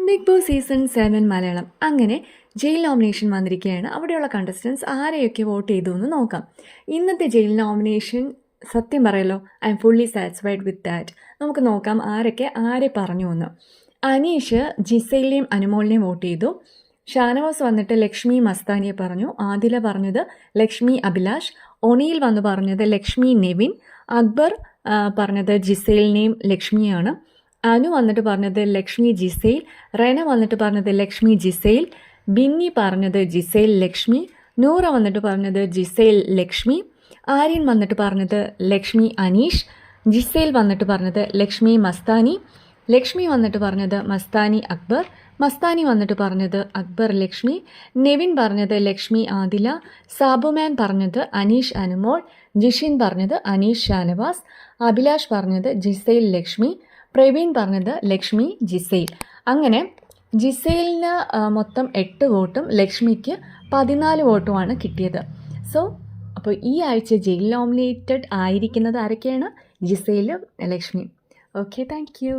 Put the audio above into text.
Big boss season 7 Malayalam അങ്ങനെ jail nomination വന്നിരിക്കുകയാണ്. അവിടെയുള്ള കണ്ടസ്റ്റൻസ് ആരെയൊക്കെ വോട്ട് ചെയ്തു എന്ന് നോക്കാം. ഇന്നത്തെ ജയിൽ നോമിനേഷൻ സത്യം പറയല്ലോ, I M fully satisfied with that. നമുക്ക് നോക്കാം ആരൊക്കെ ആരെ പറഞ്ഞു എന്ന്. അനീഷ് ജിസയിലെയും അനുമോളിനെയും വോട്ട് ചെയ്തു. ഷാനവാസ് വന്നിട്ട് ലക്ഷ്മി മസ്താനിയെ പറഞ്ഞു. ആദില പറഞ്ഞത് ലക്ഷ്മി അഭിലാഷ്. ഒണിയിൽ വന്ന് പറഞ്ഞത് ലക്ഷ്മി നെവിൻ. അക്ബർ പറഞ്ഞത് ജിസയിലിനെയും ലക്ഷ്മിയാണ്. അനു വന്നിട്ട് പറഞ്ഞത് ലക്ഷ്മി ജിസയിൽ. റെന വന്നിട്ട് പറഞ്ഞത് ലക്ഷ്മി ജിസയിൽ. ബിന്നി പറഞ്ഞത് ജിസയിൽ ലക്ഷ്മി. നൂറ വന്നിട്ട് പറഞ്ഞത് ജിസയിൽ ലക്ഷ്മി. ആര്യൻ വന്നിട്ട് പറഞ്ഞത് ലക്ഷ്മി അനീഷ്. ജിസയിൽ വന്നിട്ട് പറഞ്ഞത് ലക്ഷ്മി മസ്താനി. ലക്ഷ്മി വന്നിട്ട് പറഞ്ഞത് മസ്താനി അക്ബർ. മസ്താനി വന്നിട്ട് പറഞ്ഞത് അക്ബർ ലക്ഷ്മി. നെവിൻ പറഞ്ഞത് ലക്ഷ്മി ആദില. സാബുമാൻ പറഞ്ഞത് അനീഷ് അനുമോൾ. ജിഷിൻ പറഞ്ഞത് അനീഷ് ഷാനവാസ്. അഭിലാഷ് പറഞ്ഞത് ജിസയിൽ ലക്ഷ്മി. പ്രവീൺ പറഞ്ഞത് ലക്ഷ്മി ജിസയിൽ. അങ്ങനെ ജിസയിലിന് മൊത്തം 8 വോട്ടും ലക്ഷ്മിക്ക് 14 വോട്ടുമാണ് കിട്ടിയത്. അപ്പോൾ ഈ ആഴ്ച ജയിൽ നോമിനേറ്റഡ് ആയിരിക്കുന്നത് ആരൊക്കെയാണ്? ജിസയിലും ലക്ഷ്മിയും. Okay, thank U.